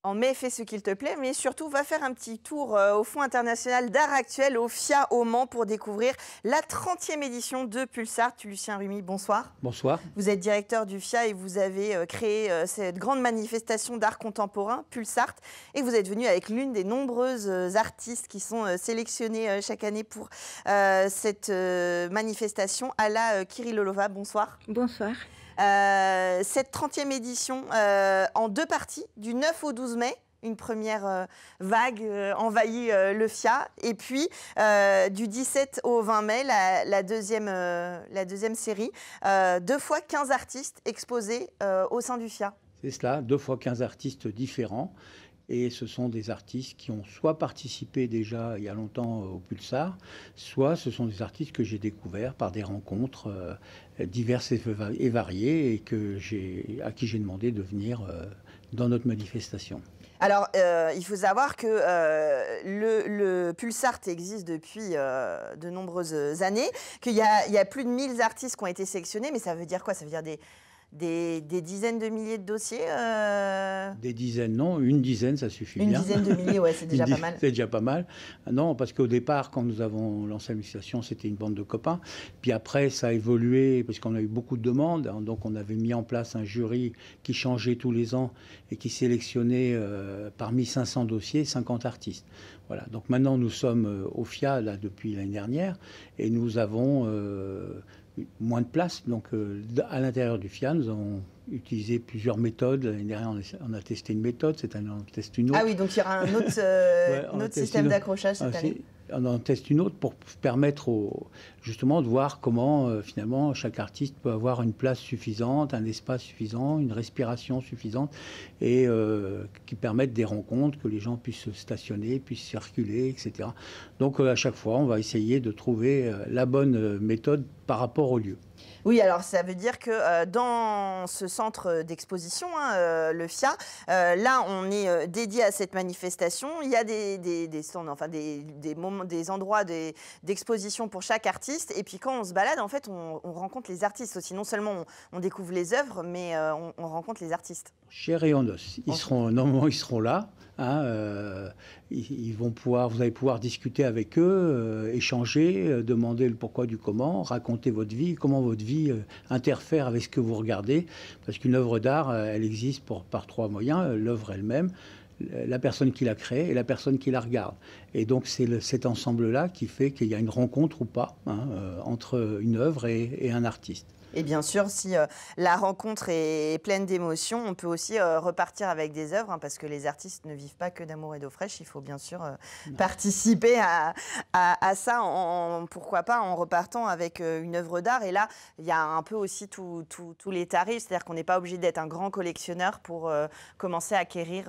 En mai, fais ce qu'il te plaît, mais surtout va faire un petit tour au Fonds international d'art actuel au FIA au Mans pour découvrir la 30e édition de Pulsart. Lucien Rumi, bonsoir. Bonsoir. Vous êtes directeur du FIA et vous avez créé cette grande manifestation d'art contemporain, Pulsart, et vous êtes venu avec l'une des nombreuses artistes qui sont sélectionnés chaque année pour cette manifestation, Alla Kirilolova. Bonsoir. Bonsoir. Cette 30e édition en deux parties, du 9 au 12 mai. Une première vague envahit le FIA. Et puis, du 17 au 20 mai, la deuxième série. 2 fois 15 artistes exposés au sein du FIA. C'est cela, 2 fois 15 artistes différents. Et ce sont des artistes qui ont soit participé déjà il y a longtemps au Pulsar, soit ce sont des artistes que j'ai découverts par des rencontres diverses et variées et à qui j'ai demandé de venir dans notre manifestation. Alors, il faut savoir que le Pulsart existe depuis de nombreuses années, qu'il y a plus de 1000 artistes qui ont été sélectionnés, mais ça veut dire quoi? Ça veut dire des dizaines de milliers de dossiers Des dizaines, non, une dizaine, ça suffit bien. Une dizaine de milliers, ouais, c'est déjà pas mal. C'est déjà pas mal. Non, parce qu'au départ, quand nous avons lancé la manifestation, c'était une bande de copains. Puis après, ça a évolué, parce qu'on a eu beaucoup de demandes. Donc on avait mis en place un jury qui changeait tous les ans et qui sélectionnait parmi 500 dossiers, 50 artistes. Voilà. Donc maintenant, nous sommes au FIA, là, depuis l'année dernière, et nous avons moins de place. Donc, à l'intérieur du FIA, nous avons utilisé plusieurs méthodes. L'année dernière, on a testé une méthode. Cette année, on en teste une autre. Ah oui, donc il y aura un autre système d'accrochage cette année. On en teste une autre pour permettre justement de voir comment finalement chaque artiste peut avoir une place suffisante, un espace suffisant, une respiration suffisante et qui permettent des rencontres, que les gens puissent se stationner, puissent circuler, etc. Donc à chaque fois, on va essayer de trouver la bonne méthode par rapport au lieu. Oui, alors ça veut dire que dans ce centre d'exposition, le FIA, là on est dédié à cette manifestation. Il y a des stands, enfin des moments, des endroits d'exposition pour chaque artiste. Et puis quand on se balade, en fait, on rencontre les artistes aussi. Non seulement on découvre les œuvres, mais on rencontre les artistes. Chair et en os. Normalement, ils seront là. Hein, vous allez pouvoir discuter avec eux, échanger, demander le pourquoi du comment, raconter votre vie, comment votre vie interfère avec ce que vous regardez. Parce qu'une œuvre d'art, elle existe par 3 moyens. L'œuvre elle-même, la personne qui l'a créée et la personne qui la regarde. Et donc c'est cet ensemble-là qui fait qu'il y a une rencontre ou pas entre une œuvre et un artiste. Et bien sûr, si la rencontre est pleine d'émotions, on peut aussi repartir avec des œuvres, parce que les artistes ne vivent pas que d'amour et d'eau fraîche. Il faut bien sûr participer à ça, pourquoi pas en repartant avec une œuvre d'art. Et là, il y a un peu aussi tous les tarifs, c'est-à-dire qu'on n'est pas obligé d'être un grand collectionneur pour commencer à acquérir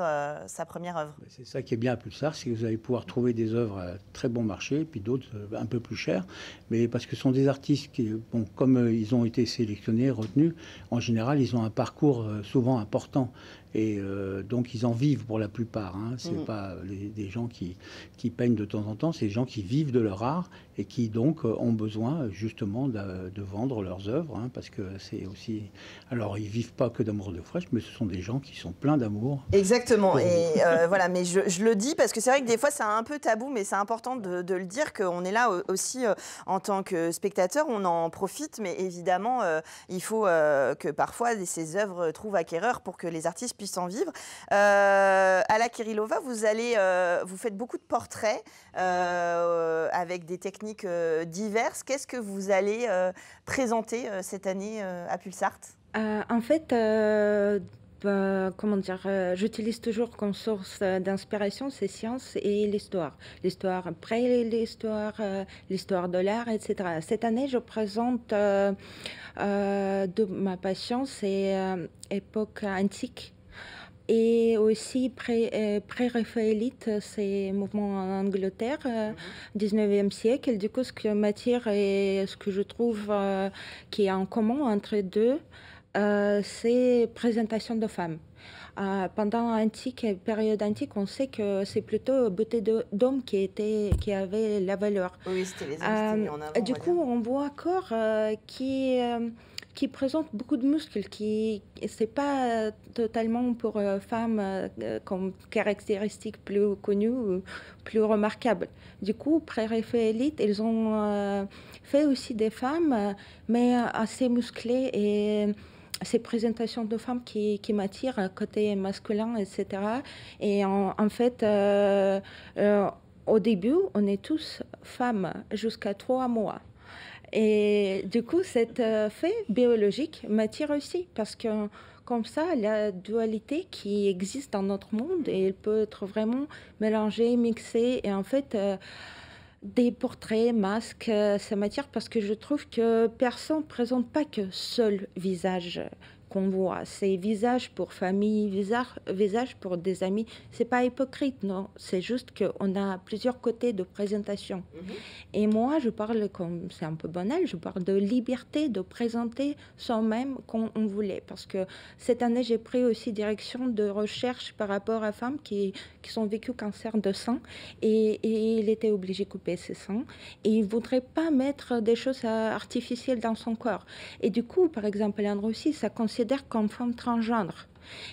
sa première œuvre. C'est ça qui est bien à Pulsar, c'est que vous allez pouvoir trouver des œuvres à très bon marché, puis d'autres un peu plus chères, mais parce que ce sont des artistes qui, bon, comme ils ont été sélectionnés, retenus, en général, ils ont un parcours souvent important. Et donc, ils en vivent pour la plupart. Hein. Ce n'est pas des gens qui peignent de temps en temps, c'est des gens qui vivent de leur art et qui, donc, ont besoin, justement, de vendre leurs œuvres. Hein, parce que c'est aussi... Alors, ils ne vivent pas que d'amour de fraîche, mais ce sont des gens qui sont pleins d'amour. Exactement. Et voilà, mais je le dis parce que c'est vrai que des fois, c'est un peu tabou, mais c'est important de le dire qu'on est là aussi en tant que spectateur, on en profite, mais évidemment, il faut que parfois ces œuvres trouvent acquéreurs pour que les artistes puissent en vivre. Alla Kirilolova, vous faites beaucoup de portraits avec des techniques diverses. Qu'est-ce que vous allez présenter cette année à Pulsart? En fait, comment dire, j'utilise toujours comme source d'inspiration ces sciences et l'histoire. L'histoire après l'histoire de l'art, etc. Cette année, je présente de ma passion, c'est époque antique. Et aussi pré-raphaélite, c'est mouvement en Angleterre, 19e siècle. Du coup, ce qui m'attire et ce que je trouve qui est en commun entre les deux, c'est présentation de femmes. Pendant l'antique, période antique, on sait que c'est plutôt beauté d'hommes qui avait la valeur. Oui, c'était les hommes qui étaient mis en avant. Du coup, on voit encore qui qui présente beaucoup de muscles, qui c'est pas totalement pour femmes comme caractéristique plus connue ou plus remarquable. Du coup, Prairie-Feu Elite, ils ont fait aussi des femmes, mais assez musclées et ces présentations de femmes qui m'attirent, côté masculin, etc. Et en fait, au début, on est tous femmes jusqu'à 3 mois. Et du coup, cet fait biologique m'attire aussi parce que comme ça, la dualité qui existe dans notre monde, elle peut être vraiment mélangée, mixée. Et en fait, des portraits, masques, ça m'attire parce que je trouve que personne ne présente pas que seul visage qu'on voit. C'est visage pour famille, visage pour des amis. C'est pas hypocrite, non. C'est juste qu'on a plusieurs côtés de présentation. Et moi, je parle, comme c'est un peu banal, je parle de liberté de présenter soi-même comme on voulait. Parce que cette année, j'ai pris aussi direction de recherche par rapport à femmes qui sont vécues cancer de sein. Et il était obligé de couper ses seins. Et il ne voudrait pas mettre des choses artificielles dans son corps. Et du coup, par exemple, en Russie, ça considère comme femme transgenre.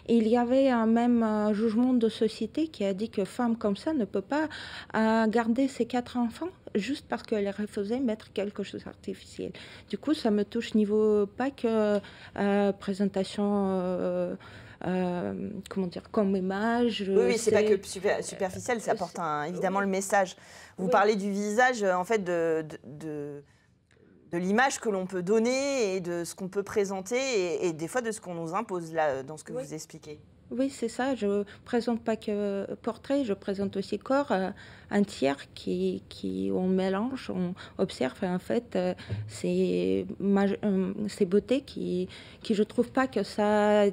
Et il y avait un même jugement de société qui a dit que femme comme ça ne peut pas garder ses 4 enfants juste parce qu'elle refusait de mettre quelque chose d'artificiel. Du coup, ça me touche niveau pas que présentation, comment dire, comme image. Oui, c'est pas que superficiel, ça apporte évidemment le message. Vous parlez du visage, en fait, de l'image que l'on peut donner et de ce qu'on peut présenter et des fois de ce qu'on nous impose là dans ce que vous expliquez. Oui, c'est ça. Je présente pas que portrait, je présente aussi corps entier qui on mélange, on observe. Et en fait, c'est beautés qui je trouve pas que ça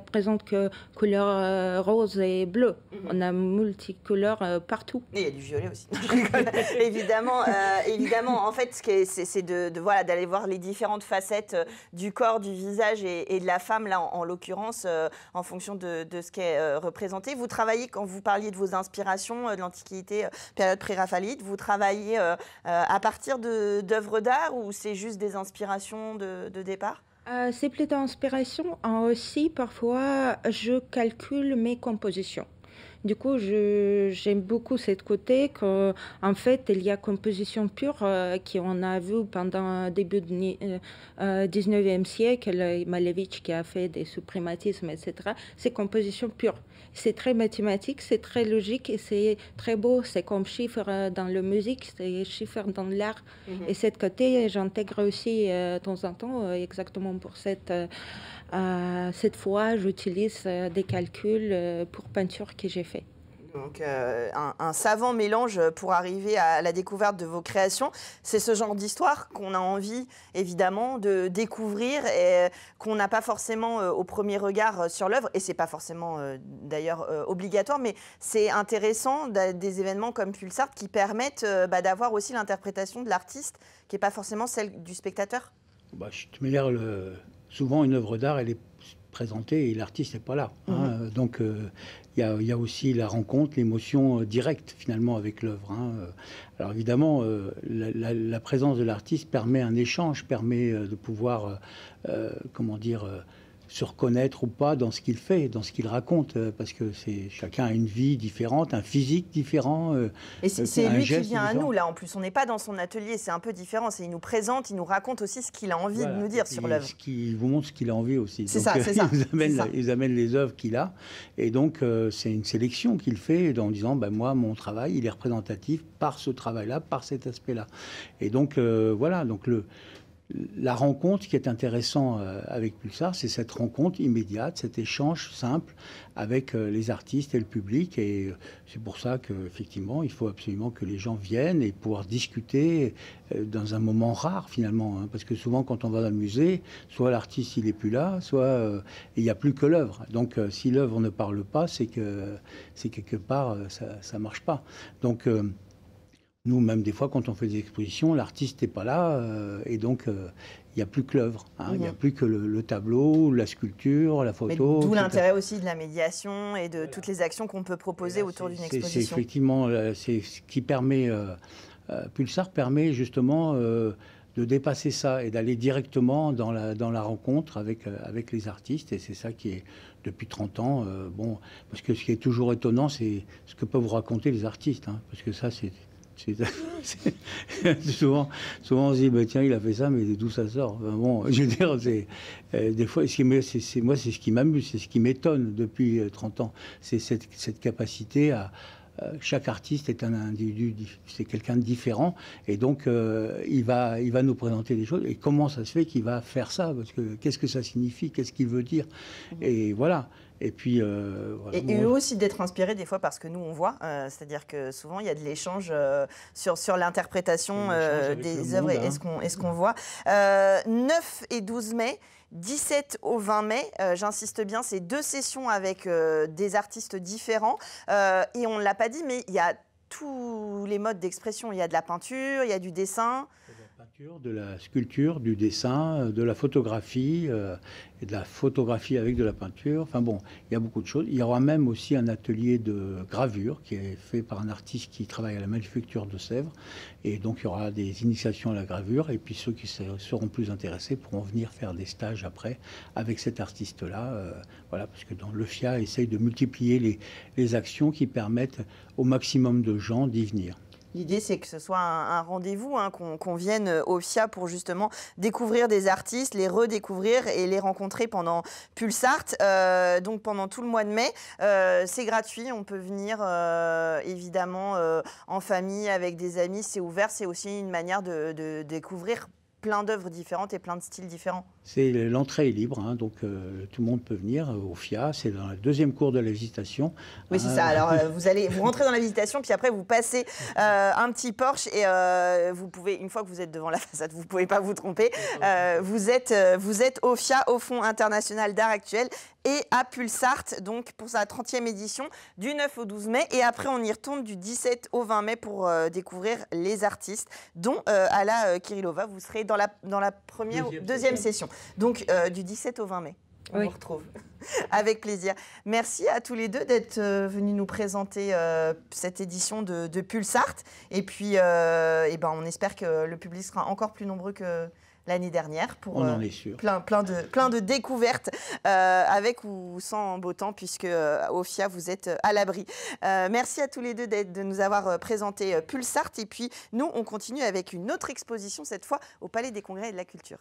présente que couleur rose et bleu. On a multicouleurs partout. Et il y a du violet aussi. évidemment, évidemment. En fait, c'est voilà, d'aller voir les différentes facettes du corps, du visage et de la femme là, en l'occurrence. En fonction de ce qui est représenté. Vous travaillez, quand vous parliez de vos inspirations de l'Antiquité, période pré-raphaélite, vous travaillez à partir d'œuvres d'art ou c'est juste des inspirations de départ ? C'est plutôt inspiration. Aussi, parfois, je calcule mes compositions. Du coup, j'aime beaucoup ce côté qu'en fait, il y a composition pure qu'on a vu pendant le début du 19e siècle, Malevich qui a fait des suprématismes, etc. C'est composition pure. C'est très mathématique, c'est très logique et c'est très beau. C'est comme chiffre dans la musique, c'est chiffre dans l'art. Et ce côté, j'intègre aussi de temps en temps, exactement pour cette fois, j'utilise des calculs pour peinture que j'ai fait. Donc un savant mélange pour arriver à la découverte de vos créations. C'est ce genre d'histoire qu'on a envie évidemment de découvrir et qu'on n'a pas forcément au premier regard sur l'œuvre. Et c'est pas forcément d'ailleurs obligatoire, mais c'est intéressant des événements comme Pulsar qui permettent d'avoir aussi l'interprétation de l'artiste qui n'est pas forcément celle du spectateur. Souvent une œuvre d'art, elle est présentée et l'artiste n'est pas là. Donc il y a aussi la rencontre, l'émotion directe finalement avec l'œuvre. Alors évidemment, la présence de l'artiste permet un échange, permet de pouvoir, comment dire, se reconnaître ou pas dans ce qu'il fait, dans ce qu'il raconte, parce que chacun a une vie différente, un physique différent. Et c'est lui qui vient à nous, là, en plus. On n'est pas dans son atelier, c'est un peu différent. Il nous présente, il nous raconte aussi ce qu'il a envie de nous dire sur l'œuvre. Il vous montre ce qu'il a envie aussi. C'est ça, c'est ça. Il amène les œuvres qu'il a. Et donc, c'est une sélection qu'il fait en disant, moi, mon travail, il est représentatif par ce travail-là, par cet aspect-là. Et donc, voilà, donc la rencontre qui est intéressant avec Pulsar, c'est cette rencontre immédiate, cet échange simple avec les artistes et le public. Et c'est pour ça qu'effectivement, il faut absolument que les gens viennent et pouvoir discuter dans un moment rare finalement. Parce que souvent, quand on va dans le musée, soit l'artiste il n'est plus là, soit il n'y a plus que l'œuvre. Donc si l'œuvre ne parle pas, c'est que quelque part, ça ne marche pas. Donc nous, même des fois, quand on fait des expositions, l'artiste n'est pas là et donc il n'y a plus que l'œuvre. Il n'y a plus que le tableau, la sculpture, la photo. D'où l'intérêt aussi de la médiation et de toutes les actions qu'on peut proposer autour d'une exposition. C'est effectivement c'est ce qui permet. Pulsar permet justement de dépasser ça et d'aller directement dans la rencontre avec les artistes. Et c'est ça qui est, depuis 30 ans, bon, parce que ce qui est toujours étonnant, c'est ce que peuvent vous raconter les artistes, hein, parce que ça, souvent, on se dit, bah, tiens, il a fait ça, mais d'où ça sort? Enfin, bon, je veux dire, des fois, moi, c'est ce qui m'amuse, c'est ce qui m'étonne depuis 30 ans. C'est cette capacité à... chaque artiste est un individu, c'est quelqu'un de différent, et donc il va nous présenter des choses. Et comment ça se fait qu'il va faire ça? Parce que qu'est-ce que ça signifie? Qu'est-ce qu'il veut dire? Et voilà. Et puis, voilà. Et eux aussi d'être inspirés des fois parce que nous on voit, c'est-à-dire que souvent il y a de l'échange sur l'interprétation des œuvres. Hein. Est-ce qu'on voit 9 et 12 mai. 17 au 20 mai, j'insiste bien, c'est 2 sessions avec des artistes différents. Et on ne l'a pas dit, mais il y a tous les modes d'expression. Il y a de la peinture, il y a du dessin. De la peinture, de la sculpture, du dessin, de la photographie, et de la photographie avec de la peinture. Enfin bon, il y a beaucoup de choses. Il y aura même aussi un atelier de gravure qui est fait par un artiste qui travaille à la Manufacture de Sèvres. Et donc il y aura des initiations à la gravure. Et puis ceux qui seront plus intéressés pourront venir faire des stages après avec cet artiste-là. Voilà, parce que le FIA essaye de multiplier les actions qui permettent au maximum de gens d'y venir. L'idée, c'est que ce soit un rendez-vous, hein, qu'on vienne au FIA pour justement découvrir des artistes, les redécouvrir et les rencontrer pendant Pulsart. Donc pendant tout le mois de mai, c'est gratuit. On peut venir évidemment en famille, avec des amis. C'est ouvert. C'est aussi une manière de découvrir plein d'œuvres différentes et plein de styles différents. L'entrée est libre, hein, donc tout le monde peut venir au FIA. C'est dans la 2e cour de la visitation. Oui, c'est ça. Alors, vous rentrez dans la visitation, puis après, vous passez un petit porche et vous pouvez, une fois que vous êtes devant la façade, vous ne pouvez pas vous tromper. Vous êtes au FIA, au Fonds international d'art actuel, et à Pulsart, donc pour sa 30e édition, du 9 au 12 mai. Et après, on y retourne du 17 au 20 mai pour découvrir les artistes, dont Alla Kirillova. Vous serez dans la deuxième session. Donc, du 17 au 20 mai. On vous retrouve avec plaisir. Merci à tous les deux d'être venus nous présenter cette édition de Pulsart. Et puis, on espère que le public sera encore plus nombreux que l'année dernière pour on en est sûr. plein de découvertes avec ou sans beau temps, puisque au FIA, vous êtes à l'abri. Merci à tous les deux de nous avoir présenté Pulsart. Et puis, nous, on continue avec une autre exposition, cette fois au Palais des Congrès et de la Culture.